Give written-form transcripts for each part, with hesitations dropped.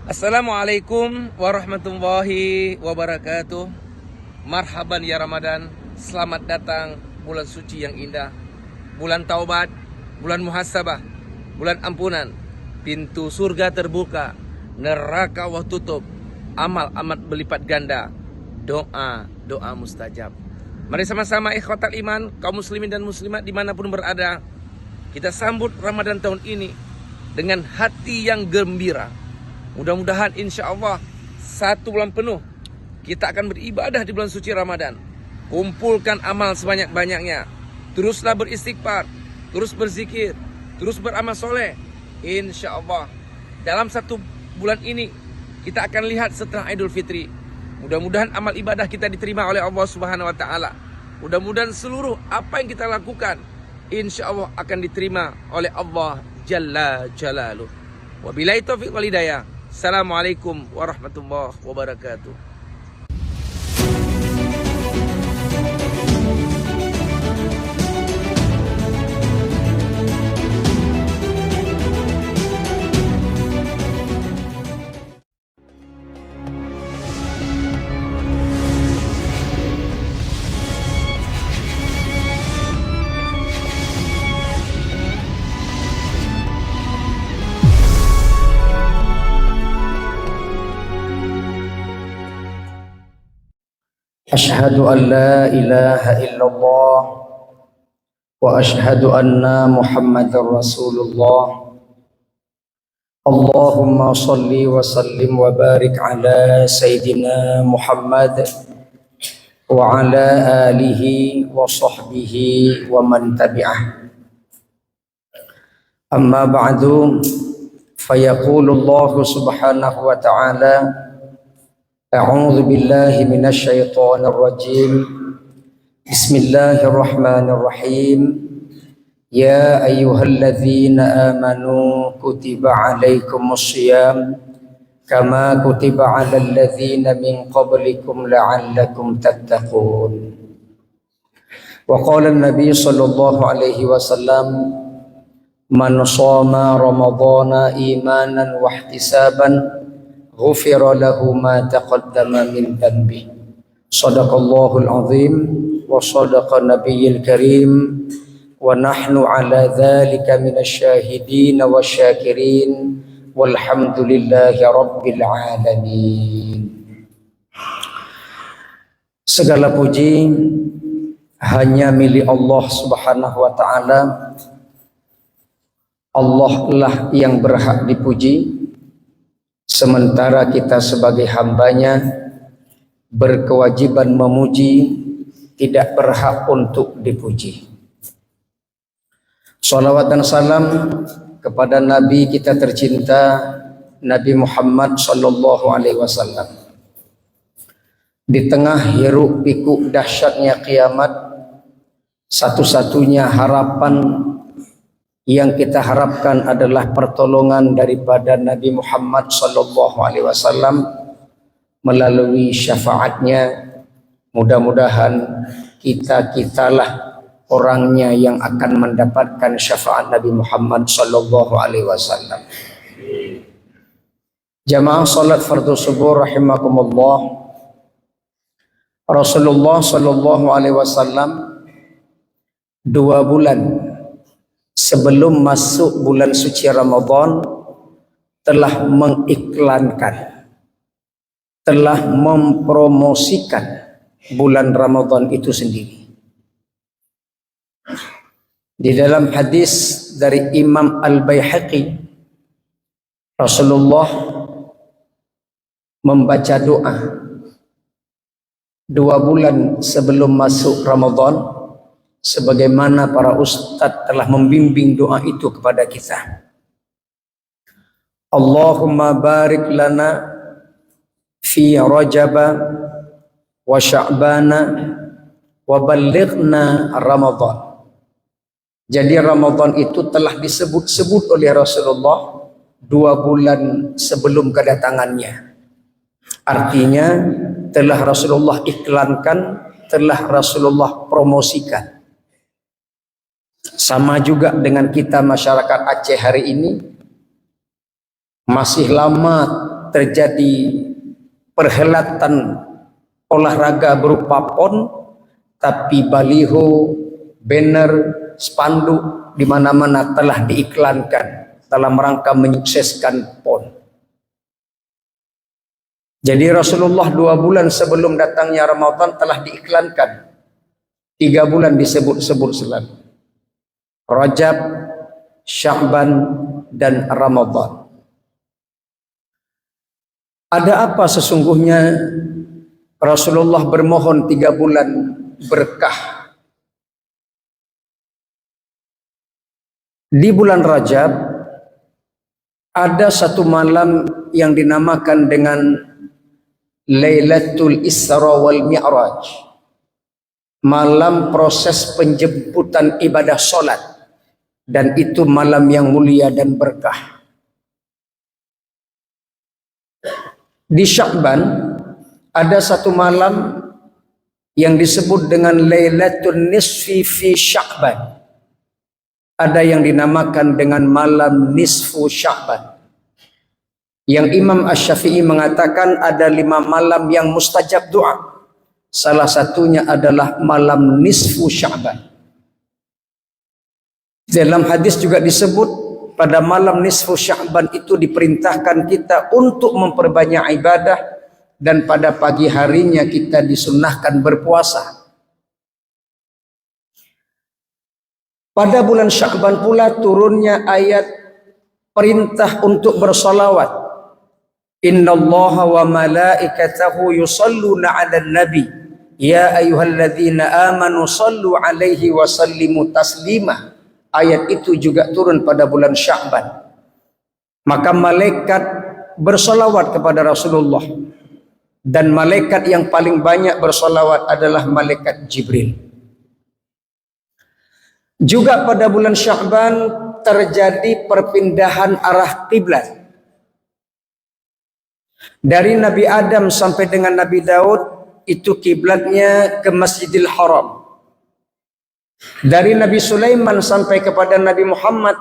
Assalamualaikum warahmatullahi wabarakatuh. Marhaban ya Ramadan. Selamat datang bulan suci yang indah, bulan taubat, bulan muhasabah, bulan ampunan. Pintu surga terbuka, neraka Allah tutup, amal amat berlipat ganda, doa mustajab. Mari sama-sama ikhwatal iman, kaum muslimin dan muslimat dimanapun berada, kita sambut Ramadan tahun ini dengan hati yang gembira. Mudah-mudahan insya Allah 1 bulan penuh kita akan beribadah di bulan suci Ramadan. Kumpulkan amal sebanyak-banyaknya. Teruslah beristighfar, terus berzikir, terus beramal soleh. Insya Allah dalam 1 bulan ini kita akan lihat setelah Idul Fitri. Mudah-mudahan amal ibadah kita diterima oleh Allah Subhanahu Wa Taala. Mudah-mudahan seluruh apa yang kita lakukan insya Allah akan diterima oleh Allah Jalla Jalaluh. Wabillahi taufiq wal hidayah. Assalamualaikum warahmatullahi wabarakatuh. أشهد أن لا إله إلا الله وأشهد أن محمد رسول الله اللهم صل وسلم وبارك على سيدنا محمد وعلى آله وصحبه ومن تبعه أما بعد فيقول الله سبحانه وتعالى أعوذ بالله من الشيطان الرجيم بسم الله الرحمن الرحيم يا أيها الذين آمنوا كتب عليكم الصيام كما كتب على الذين من قبلكم لعلكم تتقون وقال النبي صلى الله عليه وسلم من صام رمضان إيمانا واحتسابا غفر له ما تقدم من ذنبه صدق الله العظيم وصدق النبي الكريم ونحن على ذلك من الشاهدين والشاكرين والحمد لله رب العالمين. Segala puji hanya milik Allah Subhanahu wa taala. Allah lah yang berhak dipuji, sementara kita sebagai hambanya berkewajiban memuji, tidak berhak untuk dipuji. Salawat dan salam kepada Nabi kita tercinta, Nabi Muhammad sallallahu alaihi wasallam. Di tengah hiruk pikuk dahsyatnya kiamat, satu-satunya harapan yang kita harapkan adalah pertolongan daripada Nabi Muhammad sallallahu alaihi wasallam melalui syafaatnya. Mudah-mudahan kitalah orangnya yang akan mendapatkan syafaat Nabi Muhammad sallallahu alaihi wasallam. Jamaah salat fardhu subuh rahimakumullah. Rasulullah sallallahu alaihi wasallam 2 bulan sebelum masuk bulan suci Ramadan telah mengiklankan, telah mempromosikan bulan Ramadan itu sendiri. Di dalam hadis dari Imam Al-Baihaqi, Rasulullah membaca doa 2 bulan sebelum masuk Ramadan, sebagaimana para ustadz telah membimbing doa itu kepada kita. Allahumma barik lana fi Rajaba wa Sya'bana wa ballighna Ramadan. Jadi Ramadan itu telah disebut-sebut oleh Rasulullah 2 bulan sebelum kedatangannya. Artinya telah Rasulullah iklankan, telah Rasulullah promosikan. Sama juga dengan kita masyarakat Aceh hari ini, masih lama terjadi perhelatan olahraga berupa PON, tapi baliho, banner, spanduk di mana-mana telah diiklankan dalam rangka menyukseskan PON. Jadi Rasulullah 2 bulan sebelum datangnya Ramadan telah diiklankan. 3 bulan disebut-sebut selalu. Rajab, Sya'ban, dan Ramadan. Ada apa sesungguhnya Rasulullah bermohon 3 bulan berkah? Di bulan Rajab ada satu malam yang dinamakan dengan Lailatul Isra wal Mi'raj, malam proses penjemputan ibadah solat, dan itu malam yang mulia dan berkah. Di Sya'ban ada satu malam yang disebut dengan Lailatul Nisfi fi Sya'ban. Ada yang dinamakan dengan malam nisfu Sya'ban. Yang Imam Asy-Syafi'i mengatakan ada 5 malam yang mustajab doa. Salah satunya adalah malam nisfu Sya'ban. Dalam hadis juga disebut pada malam nisfu Sya'ban itu diperintahkan kita untuk memperbanyak ibadah, dan pada pagi harinya kita disunnahkan berpuasa. Pada bulan Sya'ban pula turunnya ayat perintah untuk bersolawat. Innallaha wa malaikatahu yusalluna 'alan nabi ya ayyuhalladzina amanu sallu 'alaihi wa sallimu taslima. Ayat itu juga turun pada bulan Sya'ban. Maka malaikat bersolawat kepada Rasulullah, dan malaikat yang paling banyak bersolawat adalah malaikat Jibril. Juga pada bulan Sya'ban terjadi perpindahan arah kiblat. Dari Nabi Adam sampai dengan Nabi Daud itu kiblatnya ke Masjidil Haram. Dari Nabi Sulaiman sampai kepada Nabi Muhammad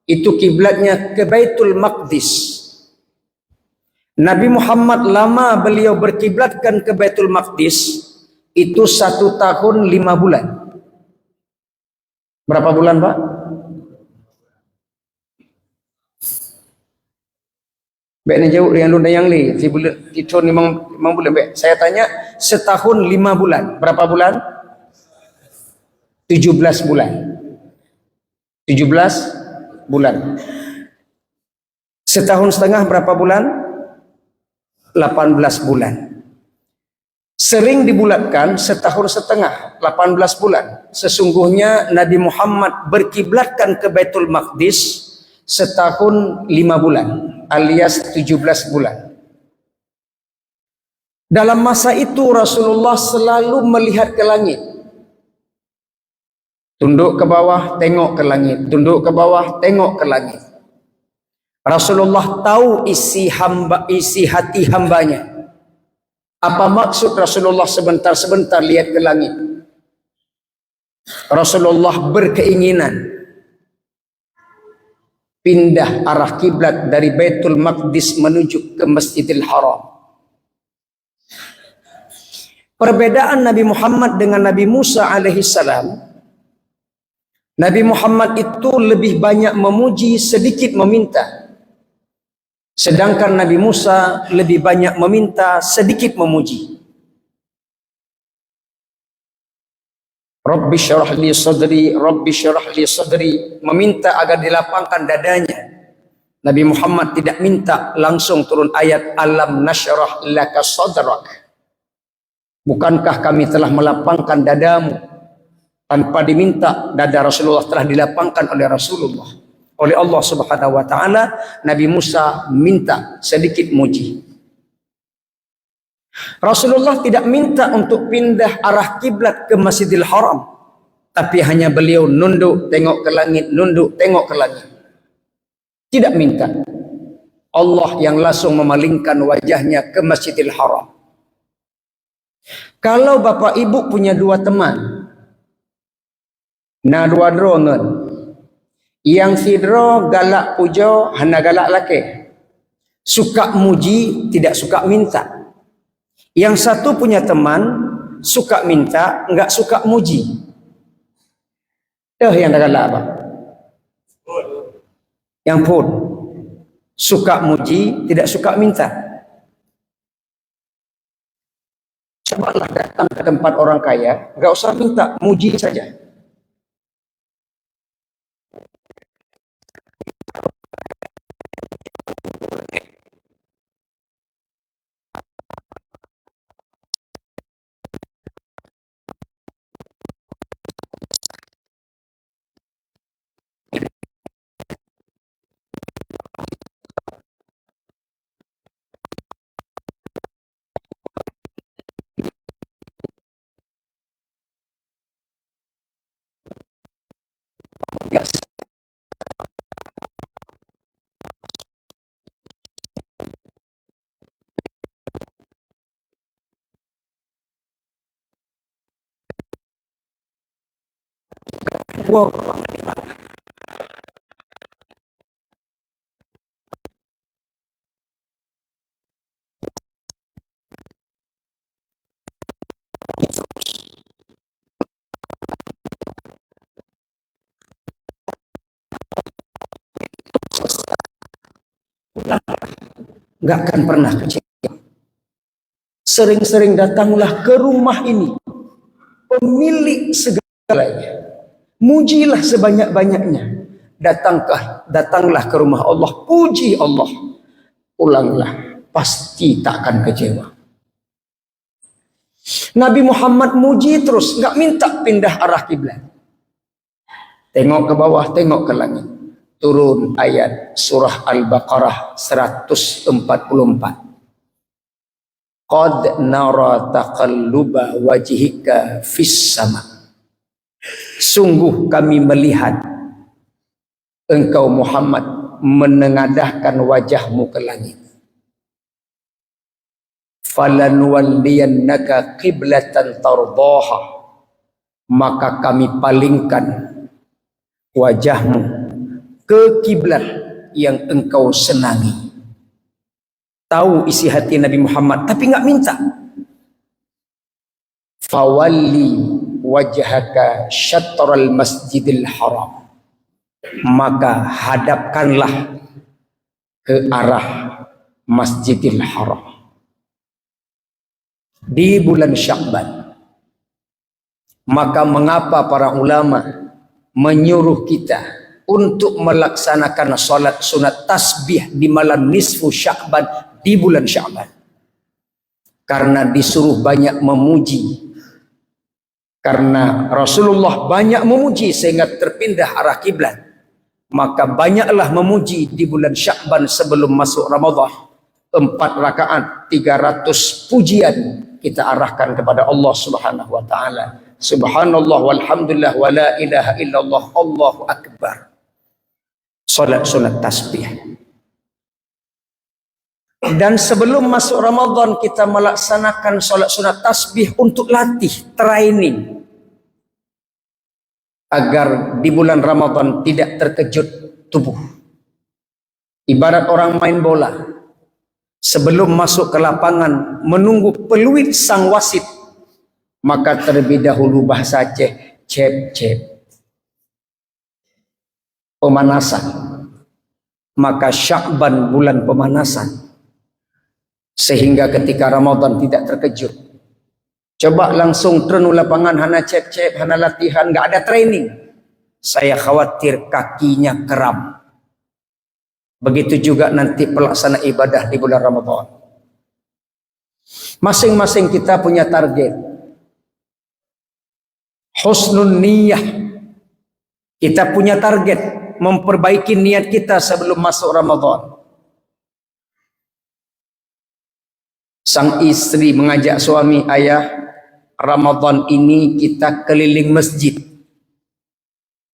itu kiblatnya ke Baitul Maqdis. Nabi Muhammad lama beliau berkiblatkan ke Baitul Maqdis itu 1 tahun 5 bulan. Berapa bulan, Pak? Baik ni jauh yang lu yang li. Kita ni memang bulan baik. Saya tanya setahun 5 bulan. Berapa bulan? 17 bulan. 17 bulan. Setahun setengah berapa bulan? 18 bulan. Sering dibulatkan setahun setengah, 18 bulan. Sesungguhnya Nabi Muhammad berkiblatkan ke Baitul Maqdis setahun 5 bulan, alias 17 bulan. Dalam masa itu Rasulullah selalu melihat ke langit. Tunduk ke bawah, tengok ke langit. Tunduk ke bawah, tengok ke langit. Rasulullah tahu isi hati hambanya. Apa maksud Rasulullah sebentar-sebentar lihat ke langit? Rasulullah berkeinginan pindah arah kiblat dari Baitul Maqdis menuju ke Masjidil Haram. Perbedaan Nabi Muhammad dengan Nabi Musa alaihi salam, Nabi Muhammad itu lebih banyak memuji, sedikit meminta. Sedangkan Nabi Musa lebih banyak meminta, sedikit memuji. Rabbi syarah li sadri, Rabbi syarah li sadri, meminta agar dilapangkan dadanya. Nabi Muhammad tidak minta langsung turun ayat alam nasyrah laka sadrak. Bukankah kami telah melapangkan dadamu? Tanpa diminta, dada Rasulullah telah dilapangkan oleh Rasulullah. Oleh Allah Subhanahu wa taala, Nabi Musa minta, sedikit muji. Rasulullah tidak minta untuk pindah arah kiblat ke Masjidil Haram, tapi hanya beliau nunduk tengok ke langit, nunduk tengok ke langit. Tidak minta. Allah yang langsung memalingkan wajahnya ke Masjidil Haram. Kalau bapak ibu punya 2 teman, na 2 drongan, yang sidro galak pujo hana galak laki, Suka muji, tidak suka minta. Yang satu punya teman, suka minta, enggak suka muji. Yang dah apa? Yang pun suka muji, tidak suka minta. Cobalah datang ke tempat orang kaya, enggak usah minta, muji saja. Wow. Enggak akan pernah kecewa. Sering-sering datanglah ke rumah ini, pemilik segalanya. Mujilah sebanyak-banyaknya. Datanglah ke rumah Allah, puji Allah. Pulanglah, pasti tak akan kecewa. Nabi Muhammad muji terus, enggak minta pindah arah kiblat. Tengok ke bawah, tengok ke langit. Turun ayat surah Al-Baqarah 144. Qad nara taqalluba wajhika fis sama. Sungguh kami melihat engkau Muhammad menengadahkan wajahmu ke langit. Falanwalliyannaka qiblatan tardaha. Maka kami palingkan wajahmu ke kiblat yang engkau senangi. Tahu isi hati Nabi Muhammad, tapi enggak minta. Fawalli wajhaka syatral masjidil haram. Maka hadapkanlah ke arah Masjidil Haram di bulan Sya'ban. Maka mengapa para ulama menyuruh kita untuk melaksanakan salat sunat tasbih di malam nisfu Sya'ban di bulan Sya'ban? Karena disuruh banyak memuji. Karena Rasulullah banyak memuji sehingga terpindah arah kiblat. Maka banyaklah memuji di bulan Sya'ban sebelum masuk Ramadan. 4 rakaat 300 pujian kita arahkan kepada Allah Subhanahu wa taala. Subhanallah walhamdulillah wa la ilaha illallah Allahu akbar. Salat sunat tasbih. Dan sebelum masuk Ramadan kita melaksanakan salat sunat tasbih untuk latih, training, agar di bulan Ramadan tidak terkejut tubuh. Ibarat orang main bola, sebelum masuk ke lapangan menunggu peluit sang wasit, maka terlebih dahulu bahasa Aceh, cep-cep, pemanasan. Maka Sya'ban bulan pemanasan, sehingga ketika Ramadan tidak terkejut. Coba langsung trenu lapangan, hana cep-cep, hana latihan, nggak ada training. Saya khawatir kakinya kram. Begitu juga nanti pelaksana ibadah di bulan Ramadan. Masing-masing kita punya target. Husnul niyah. Kita punya target memperbaiki niat kita sebelum masuk Ramadan. Sang istri mengajak suami, ayah, Ramadan ini kita keliling masjid.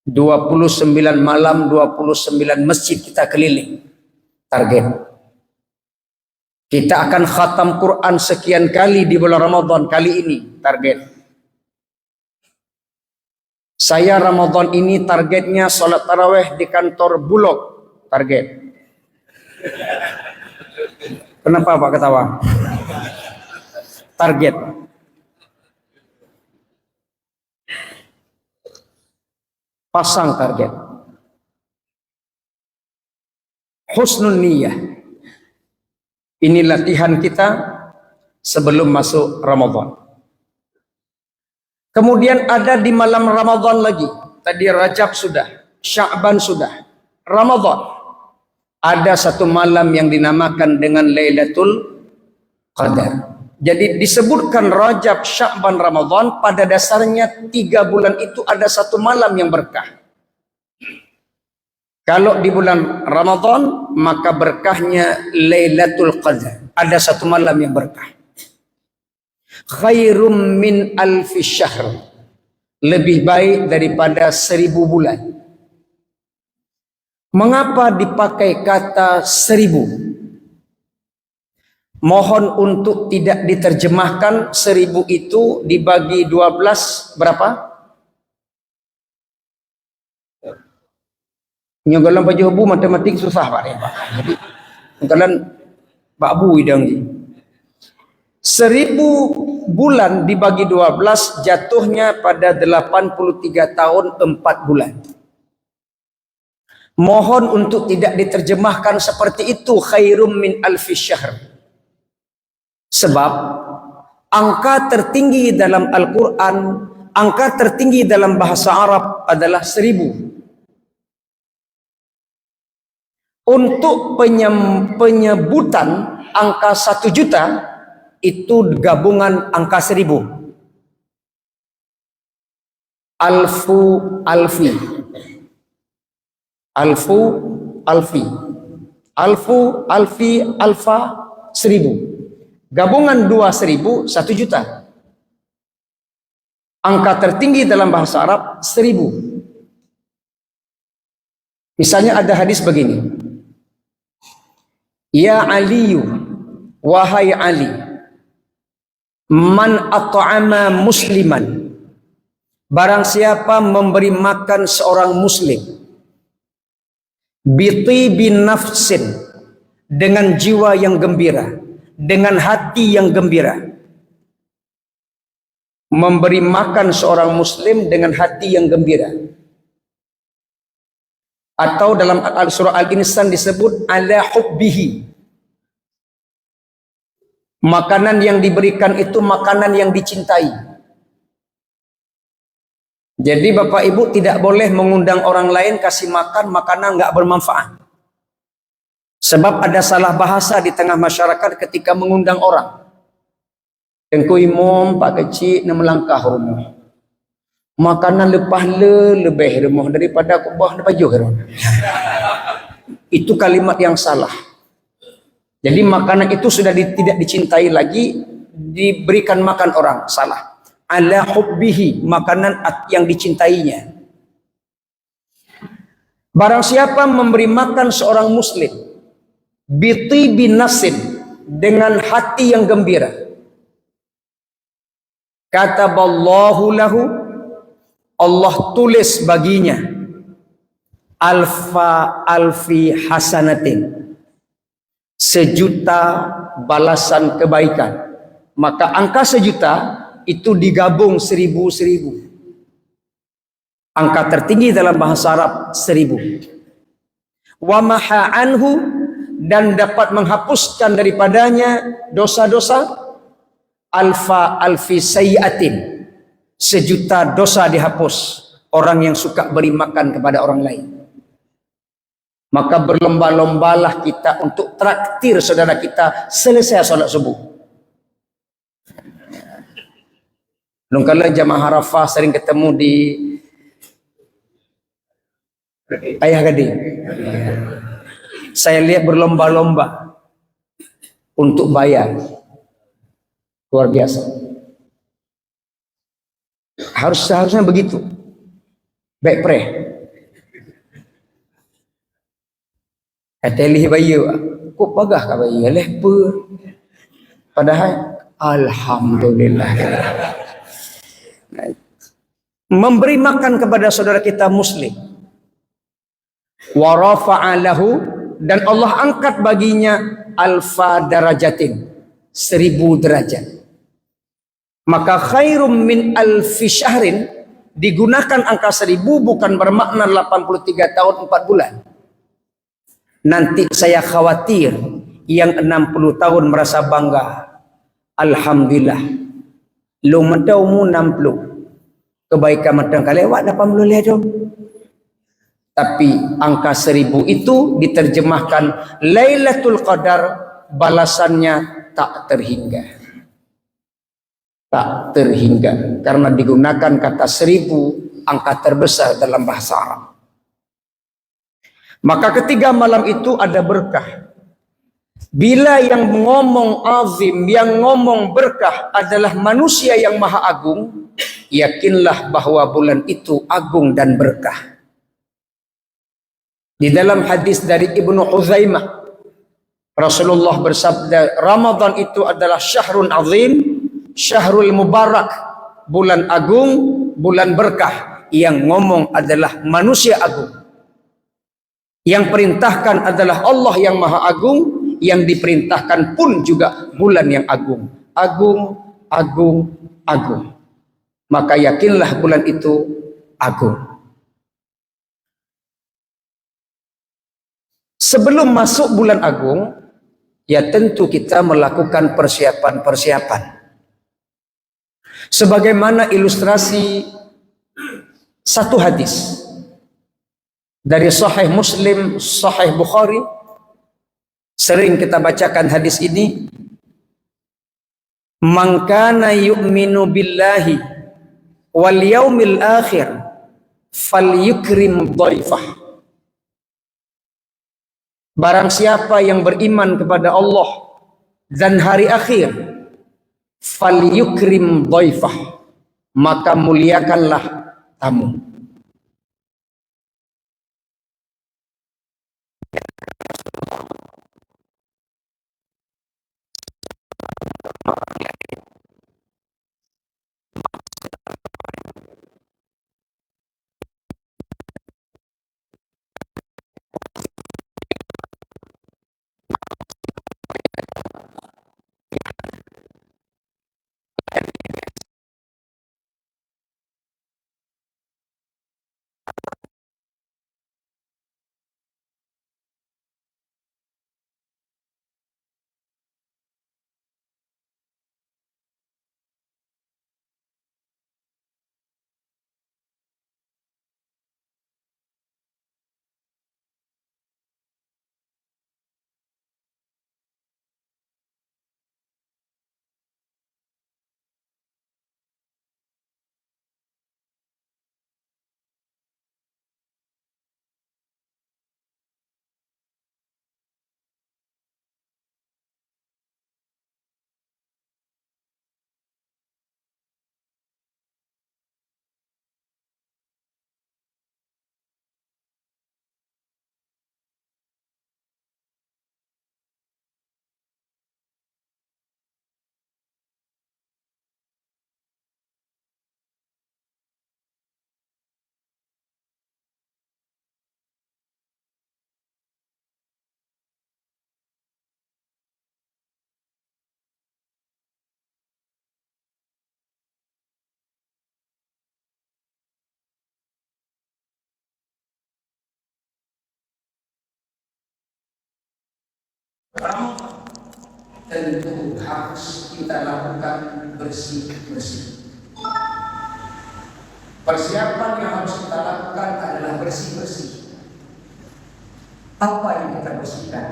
29 malam, 29 masjid kita keliling. Target. Kita akan khatam Quran sekian kali di bulan Ramadan kali ini. Target. Saya Ramadan ini targetnya sholat taraweh di kantor Bulog. Target. Kenapa Pak ketawa? Target. Pasang target. Husnul niyah. Ini latihan kita sebelum masuk Ramadan. Kemudian ada di malam Ramadan lagi. Tadi Rajab sudah, Sya'ban sudah, Ramadan. Ada satu malam yang dinamakan dengan Lailatul Qadar. Jadi disebutkan Rajab, Sya'ban, Ramadan, pada dasarnya 3 bulan itu ada satu malam yang berkah. Kalau di bulan Ramadan, maka berkahnya Lailatul Qadar. Ada satu malam yang berkah. Khairum min alfi syahr. Lebih baik daripada 1000 bulan. Mengapa dipakai kata 1000? Mohon untuk tidak diterjemahkan 1000 itu dibagi 12 berapa? Nyogalan baju bu matematik susah Pak ya Pak. Jadi nyogalan Pak Bu idang ni. 1000 bulan dibagi 12 jatuhnya pada 83 tahun 4 bulan. Mohon untuk tidak diterjemahkan seperti itu khairum min alfi syahr. Sebab angka tertinggi dalam Al-Quran, angka tertinggi dalam bahasa Arab adalah 1000. Untuk penyebutan angka 1 juta itu gabungan angka 1000. Alfu, alfi. Alfu, alfi. Alfu, alfi, alfa, 1000. Gabungan 2 1000, 1 juta. Angka tertinggi dalam bahasa Arab 1000. Misalnya ada hadis begini. Ya Aliyu, wahai Ali, man at'ama musliman, barang siapa memberi makan seorang muslim, bitibi nafsin, dengan jiwa yang gembira, dengan hati yang gembira. Memberi makan seorang muslim dengan hati yang gembira. Atau dalam surah Al-Insan disebut ala hubbihi. Makanan yang diberikan itu makanan yang dicintai. Jadi Bapak Ibu tidak boleh mengundang orang lain kasih makan makanan enggak bermanfaat. Sebab ada salah bahasa di tengah masyarakat ketika mengundang orang. Engkau imam pak kecil nak melangkah rumah. Makanan lepah lebih rumah daripada aku bawa baju rumah. Itu kalimat yang salah. Jadi makanan itu sudah tidak dicintai lagi, diberikan makan orang, salah. Ala hubbihi, makanan yang dicintainya. Barang siapa memberi makan seorang muslim bitibi nafsin, dengan hati yang gembira, kataballahu lahu, Allah tulis baginya alfa alfi hasanatin, 1.000.000 balasan kebaikan. Maka angka 1.000.000 itu digabung 1000. Angka tertinggi dalam bahasa Arab 1000. Wa maha anhu, dan dapat menghapuskan daripadanya dosa-dosa alfa alfi sayyatin, 1.000.000 dosa dihapus orang yang suka beri makan kepada orang lain. Maka berlomba-lombalah kita untuk traktir saudara kita selesai solat subuh. Nungkala jamaah Arafah sering ketemu di Ayah Gading. Saya lihat berlomba-lomba untuk bayar. Luar biasa. Seharusnya begitu. Baik pre. Ateli bayu. Kok pagah ka bayu leper. Padahal alhamdulillah. Memberi makan kepada saudara kita muslim. Wa rafa'a lahu dan Allah angkat baginya alfa darajatin, 1000 derajat. Maka khairum min alfi syahrin, digunakan angka 1000 bukan bermakna 83 tahun 4 bulan. Nanti saya khawatir yang 60 tahun merasa bangga. Alhamdulillah. Lu medaumu 60. Kebaikan medang kalewat 80 lehadong. Tapi angka 1000 itu diterjemahkan Lailatul Qadar, balasannya tak terhingga. Tak terhingga. Karena digunakan kata 1000, angka terbesar dalam bahasa Arab. Maka ketiga malam itu ada berkah. Bila yang ngomong azim, yang ngomong berkah adalah manusia yang maha agung, yakinlah bahwa bulan itu agung dan berkah. Di dalam hadis dari Ibnu Huzaimah, Rasulullah bersabda, Ramadan itu adalah syahrun azim, syahrul mubarak, bulan agung, bulan berkah. Yang ngomong adalah manusia agung. Yang perintahkan adalah Allah yang maha agung, yang diperintahkan pun juga bulan yang agung. Agung, agung, agung. Maka yakinlah bulan itu agung. Sebelum masuk bulan agung, ya tentu kita melakukan persiapan-persiapan. Sebagaimana ilustrasi satu hadis dari Sahih Muslim, Sahih Bukhari, sering kita bacakan hadis ini. Man kana yu'minu billahi wal yaumil akhir falyukrim dhaifah. Barang siapa yang beriman kepada Allah dan hari akhir, falyukrim dhaifah, maka muliakanlah tamu. Ramadan tentu harus kita lakukan bersih-bersih. Persiapan yang harus kita lakukan adalah bersih-bersih. Apa yang kita bersihkan?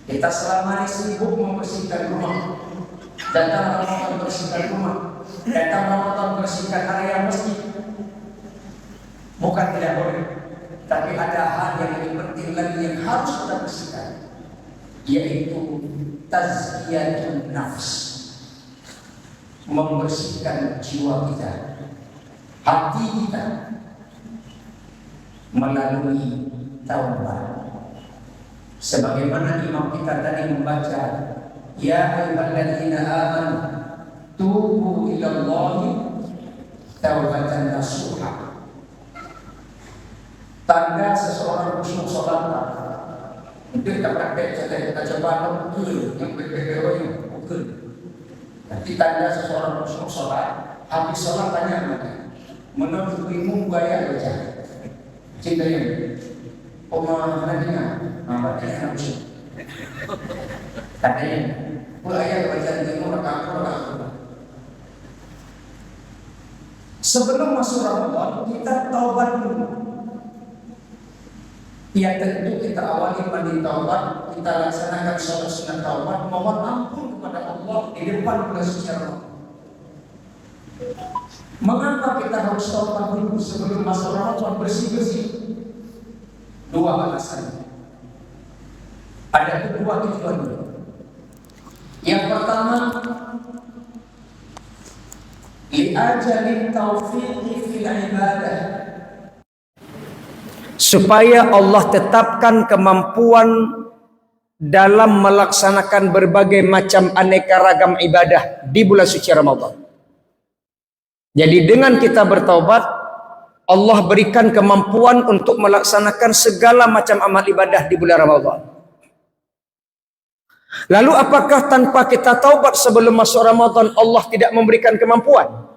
Kita selama ini sibuk membersihkan rumah. Datang Ramadan bersihkan rumah. Datang Ramadan bersihkan area masjid. Bukan tidak boleh, tapi ada hal yang lebih penting lagi yang harus kita bersihkan, yaitu tazkiyatun nafs, membersihkan jiwa kita, hati kita melalui taubat. Sebagaimana imam kita tadi membaca, ya ayyuhalladzina amanu tubu ilallahi taubatan nasuha. Tanda seseorang khusyuk salat, Mungkin kita praktek saja, kita coba pukul yang berbeda yang pukul. Nanti tanda seseorang musuh sholat, habis sholat tanya mereka, menurut ilmu gaya baca, cinta yang pemahamannya, apa yang musuh. Katanya, gaya baca ilmu rakaat. Sebelum masuk Ramadan, kita taubat dulu. Ya tentu kita awali mandi taubat, kita laksanakan sholat sunat taubat, mohon ampun kepada Allah di depan bulan suci Ramadan. Mengapa kita harus taubat dulu sebelum masuk Ramadan bersih-bersih? Dua alasan. Ada dua tujuan. Yang pertama, li'ajalin taufiqi fil ibadah, supaya Allah tetapkan kemampuan dalam melaksanakan berbagai macam aneka ragam ibadah di bulan suci Ramadan. Jadi dengan kita bertaubat, Allah berikan kemampuan untuk melaksanakan segala macam amal ibadah di bulan Ramadan. Lalu apakah tanpa kita taubat sebelum masuk Ramadan Allah tidak memberikan kemampuan?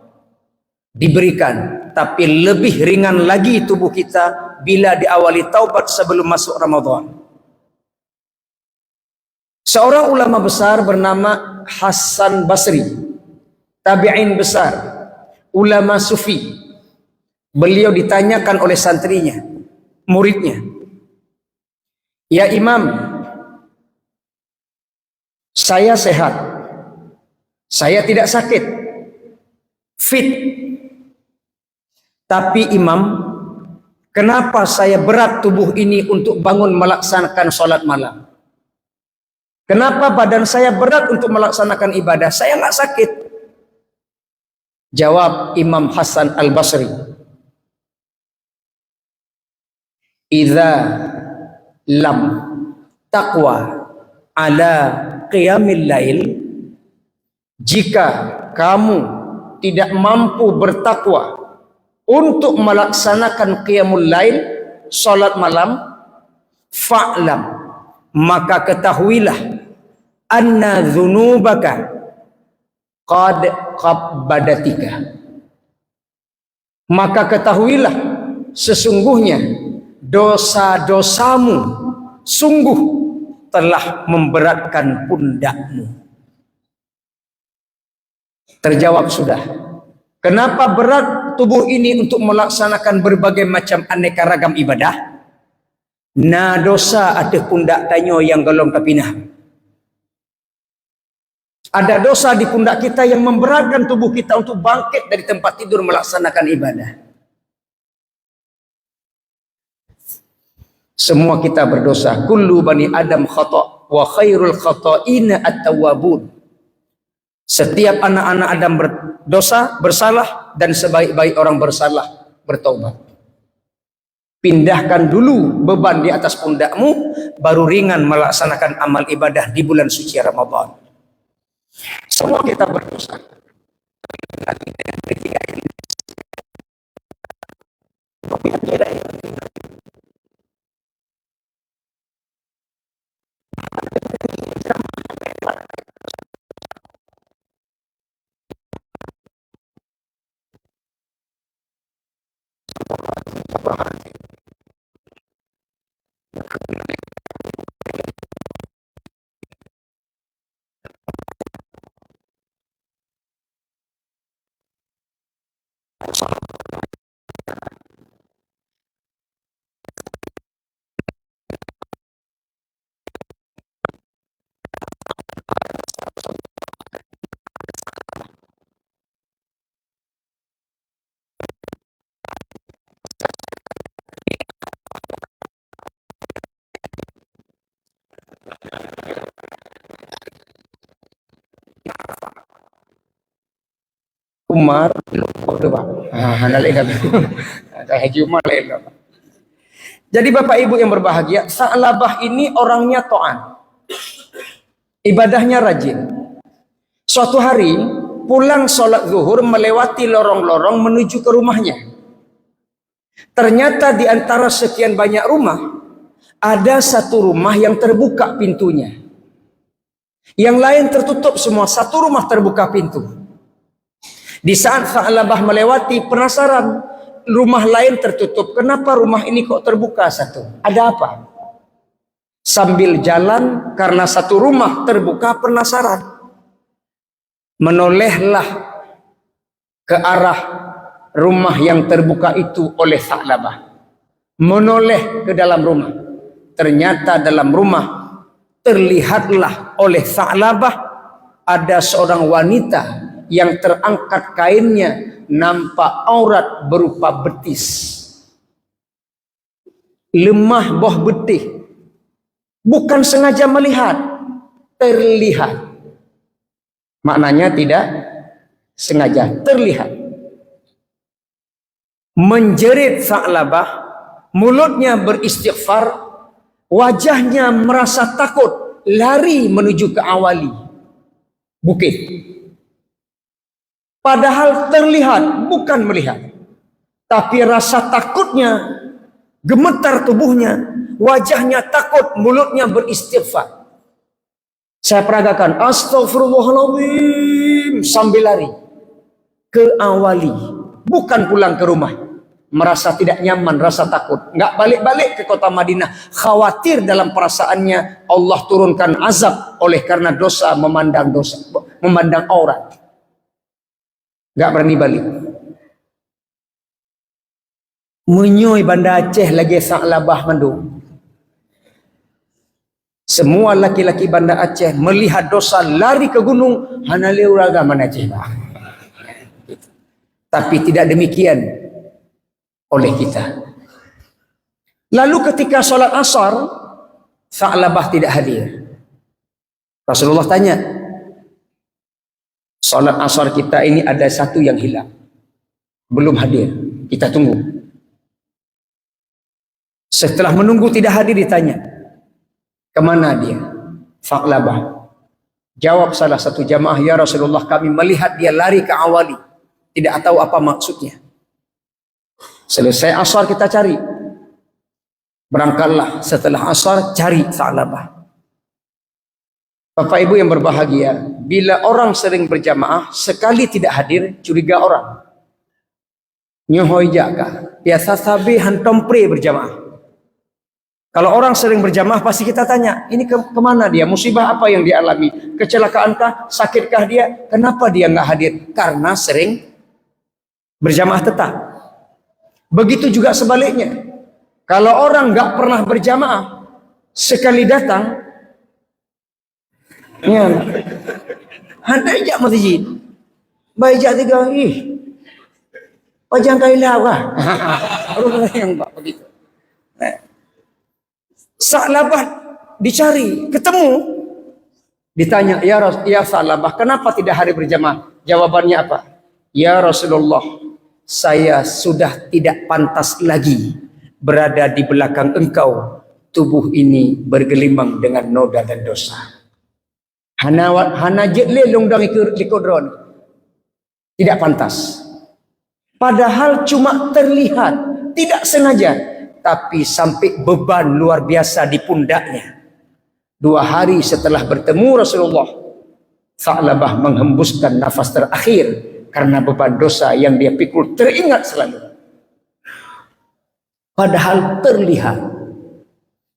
Diberikan, tapi lebih ringan lagi tubuh kita bila diawali taubat sebelum masuk Ramadan. Seorang ulama besar bernama Hasan Basri, tabi'in besar, ulama sufi. Beliau ditanyakan oleh santrinya, muridnya, "Ya Imam, saya sehat, saya tidak sakit, fit. Tapi Imam, kenapa saya berat tubuh ini untuk bangun melaksanakan sholat malam? Kenapa badan saya berat untuk melaksanakan ibadah? Saya nggak sakit." Jawab Imam Hasan Al-Basri, "Idza lam taqwa ala qiyamil lail," jika kamu tidak mampu bertakwa untuk melaksanakan qiyamul lail, salat malam, fa'lam, maka ketahuilah, anna dzunubaka qad qabbadatika, maka ketahuilah sesungguhnya dosa-dosamu sungguh telah memberatkan pundakmu. Terjawab sudah. Kenapa berat tubuh ini untuk melaksanakan berbagai macam aneka ragam ibadah? Na dosa ada pundak tanyo yang golong kapinah. Ada dosa di pundak kita yang memberatkan tubuh kita untuk bangkit dari tempat tidur melaksanakan ibadah. Semua kita berdosa. Kullu bani Adam khata' wa khairul khata'ina at-tawwabun. Setiap anak-anak Adam berdosa, bersalah, dan sebaik-baik orang bersalah bertaubat. Pindahkan dulu beban di atas pundakmu, baru ringan melaksanakan amal ibadah di bulan suci Ramadan. Semua kita berdosa. Umar Jadi Bapak Ibu yang berbahagia, Sa'labah ini orangnya ta'an, ibadahnya rajin. Suatu hari pulang sholat zuhur melewati lorong-lorong menuju ke rumahnya. Ternyata di antara sekian banyak rumah Ada satu rumah yang terbuka pintunya. Yang lain tertutup semua. Satu rumah terbuka pintu. Di saat Tha'labah melewati, penasaran. Rumah lain tertutup. Kenapa rumah ini kok terbuka satu? Ada apa? Sambil jalan, karena satu rumah terbuka, penasaran. Menolehlah ke arah rumah yang terbuka itu oleh Tha'labah. Menoleh ke dalam rumah. Ternyata dalam rumah terlihatlah oleh Tha'labah ada seorang wanita yang terangkat kainnya, nampak aurat berupa betis. Lemah bawah betih. Bukan sengaja melihat, terlihat. Maknanya tidak sengaja, terlihat. Menjerit Tha'labah, mulutnya beristighfar, wajahnya merasa takut, lari menuju ke awali bukit. Padahal terlihat, bukan melihat. Tapi rasa takutnya, gemetar tubuhnya, wajahnya takut, mulutnya beristighfar. Saya peragakan, astagfirullahaladzim, sambil lari ke awali, bukan pulang ke rumah. Merasa tidak nyaman, rasa takut, nggak balik-balik ke kota Madinah, khawatir dalam perasaannya Allah turunkan azab oleh karena dosa, memandang aurat. Nggak berani balik. Menyoi Banda Aceh lagi Tha'labah mandu. Semua laki-laki Banda Aceh melihat dosa, lari ke gunung, hanale uraga mana Aceh. Tapi tidak demikian oleh kita. Lalu ketika sholat asar, Tha'labah tidak hadir. Rasulullah tanya, sholat asar kita ini ada satu yang hilang, belum hadir, kita tunggu. Setelah menunggu tidak hadir, ditanya, kemana dia? Tha'labah. Jawab salah satu jamaah, ya Rasulullah, kami melihat dia lari ke awali, tidak tahu apa maksudnya. Selesai asar kita cari. Berangkatlah setelah asar, cari Tha'labah. Bapak Ibu yang berbahagia, bila orang sering berjamaah, sekali tidak hadir, curiga orang. Nyohoi jaka, biasa sabi hantompre berjamaah. Kalau orang sering berjamaah, pasti kita tanya, ini kemana dia? Musibah apa yang dia alami? Kecelakaankah? Sakitkah dia? Kenapa dia nggak hadir? Karena sering berjamaah tetap. Begitu juga sebaliknya. Kalau orang nggak pernah berjamaah, sekali datang, ya, handai jak masjid, baik jak tiga, pajang kailah kah? Orang yang tak begitu. Tha'labah dicari, ketemu, ditanya, ya Tha'labah, kenapa tidak hari berjamaah? Jawabannya apa? Ya Rasulullah, saya sudah tidak pantas lagi berada di belakang engkau. Tubuh ini bergelimang dengan noda dan dosa. Hana jetle longdang ikodron. Tidak pantas. Padahal cuma terlihat, tidak sengaja, tapi sampai beban luar biasa di pundaknya. 2 hari setelah bertemu Rasulullah, Tha'labah menghembuskan nafas terakhir karena beban dosa yang dia pikul teringat selalu. Padahal terlihat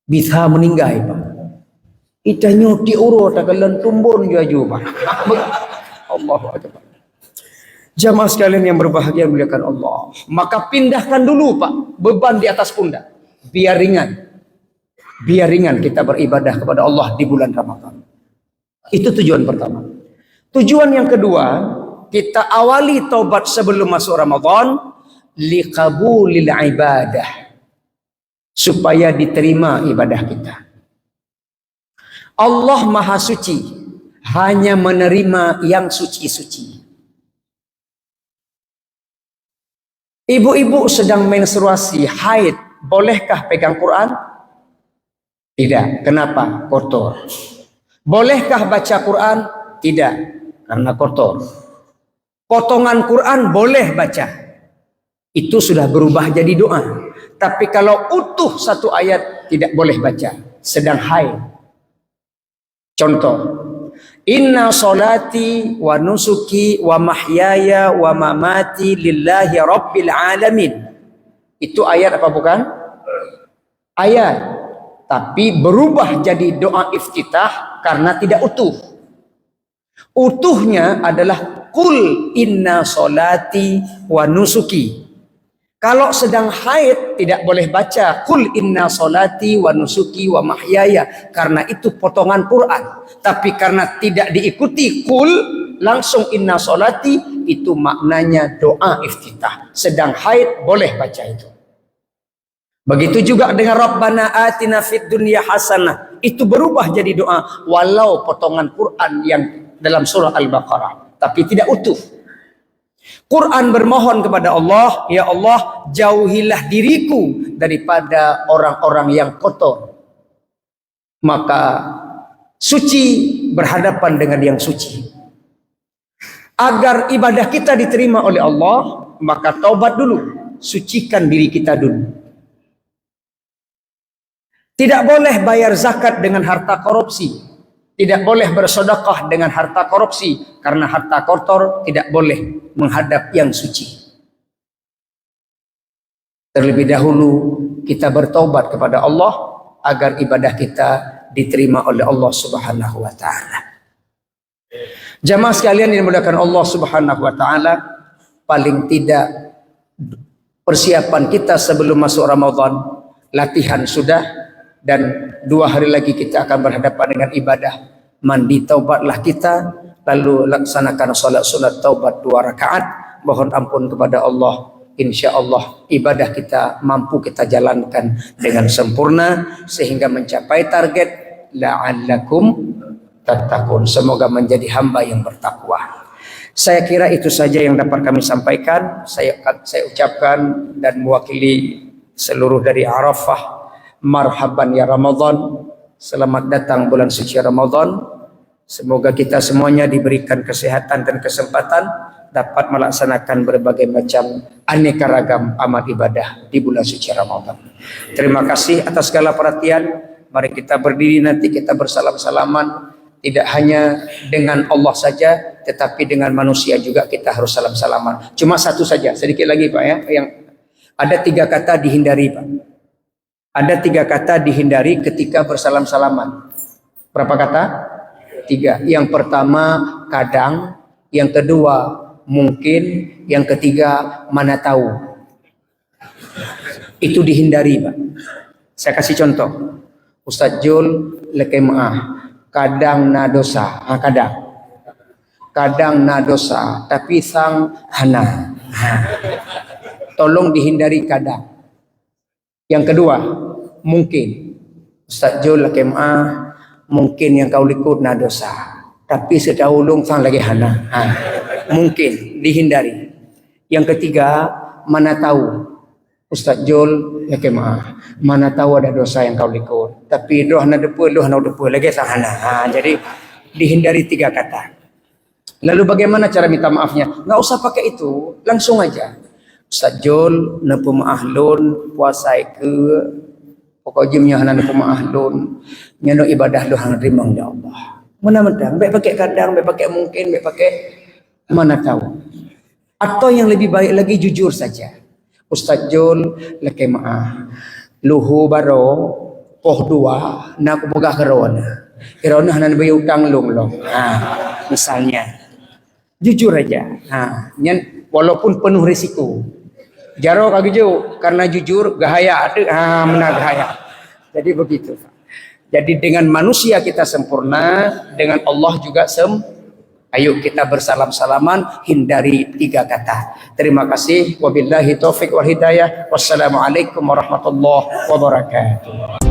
bisa meninggal, Pak. Ita nyuti uro tagalan tumbon jaju, Pak. Allahu Akbar. Jamaah sekalian yang berbahagia muliakan Allah, maka pindahkan dulu Pak beban di atas pundak, biar ringan kita beribadah kepada Allah di bulan Ramadan. Itu tujuan pertama. Tujuan yang kedua, kita awali taubat sebelum masuk Ramadan, liqabulil ibadah, supaya diterima ibadah kita. Allah Maha Suci, hanya menerima yang suci-suci. Ibu-ibu sedang menstruasi, haid, bolehkah pegang Quran? Tidak. Kenapa? Kotor. Bolehkah baca Quran? Tidak. Karena kotor. Potongan Quran boleh baca. Itu sudah berubah jadi doa. Tapi kalau utuh satu ayat, tidak boleh baca sedang haid. Contoh, inna solati wa nusuki wa mahyaya wa mamati lillahi rabbil alamin. Itu ayat apa bukan? Ayat. Tapi berubah jadi doa iftitah karena tidak utuh. Utuhnya adalah qul inna solati wa nusuki. Kalau sedang haid tidak boleh baca qul inna solati wa nusuki wa mahyaya karena itu potongan Quran. Tapi karena tidak diikuti qul langsung inna solati, itu maknanya doa iftitah. Sedang haid boleh baca itu. Begitu juga dengan Rabbana atina fid dunya hasanah, itu berubah jadi doa walau potongan Quran yang dalam surah Al-Baqarah tapi tidak utuh. Quran bermohon kepada Allah, ya Allah jauhilah diriku daripada orang-orang yang kotor. Maka suci berhadapan dengan yang suci. Agar ibadah kita diterima oleh Allah, maka taubat dulu, sucikan diri kita dulu. Tidak boleh bayar zakat dengan harta korupsi. Tidak boleh bersedekah dengan harta korupsi. Karena harta kotor tidak boleh menghadap yang suci. Terlebih dahulu kita bertaubat kepada Allah agar ibadah kita diterima oleh Allah Subhanahu wa taala. Jamaah sekalian yang dimuliakan Allah Subhanahu wa taala, paling tidak persiapan kita sebelum masuk Ramadan, latihan sudah. Dan 2 hari lagi kita akan berhadapan dengan ibadah. Mandi taubatlah kita, lalu laksanakan salat sunat taubat 2 rakaat. Mohon ampun kepada Allah. Insya Allah ibadah kita mampu kita jalankan dengan sempurna sehingga mencapai target la'allakum tattaqun. Semoga menjadi hamba yang bertakwa. Saya kira itu saja yang dapat kami sampaikan. Saya ucapkan dan mewakili seluruh dari Arafah, marhaban ya Ramadan, selamat datang bulan suci Ramadan. Semoga kita semuanya diberikan kesehatan dan kesempatan dapat melaksanakan berbagai macam aneka ragam amal ibadah di bulan suci Ramadan. Terima kasih atas segala perhatian. Mari kita berdiri nanti kita bersalam-salaman, tidak hanya dengan Allah saja tetapi dengan manusia juga kita harus salam-salaman. Cuma satu saja, sedikit lagi Pak ya, yang ada 3 kata dihindari Pak. Ada 3 kata dihindari ketika bersalam-salaman. Berapa kata? 3. Yang pertama kadang, yang kedua mungkin, yang ketiga mana tahu. Itu dihindari Pak. Saya kasih contoh. Ustaz Jul lekemaah. Kadang na dosa. Kadang na dosa. Tapi sang hana. Tolong dihindari kadang. Yang kedua, mungkin Ustaz Jul lekemaah, mungkin yang kau likut na dosa. Tapi sedahulung sang lagi hana. Mungkin dihindari. Yang ketiga, mana tahu Ustaz Jul lekemaah, mana tahu ada dosa yang kau likut. Tapi doh na depu lagi sang hana. Jadi dihindari 3 kata. Lalu bagaimana cara minta maafnya? Nggak usah pakai itu, langsung aja. Ustaz Jul nepu maahlun puasai ke pokoknya hana nepu maahlun nyano ibadah lu hang terima ya Allah. Mana-mana baik pakai kadang, baik pakai mungkin, baik pakai mana tahu. Atau yang lebih baik lagi jujur saja. Ustaz Jul leke maah luhu baro poh 2 na aku boga kerona. Kerona hana bayi utang long. Misalnya. Jujur aja. Nyan walaupun penuh risiko. Jaro kagak jauh karena jujur gahaya ada menang gahaya. Jadi begitu. Jadi dengan manusia kita sempurna, dengan Allah juga ayo kita bersalam-salaman, hindari 3 kata. Terima kasih. Wabillahi taufiq wal hidayah. Wassalamualaikum warahmatullahi wabarakatuh.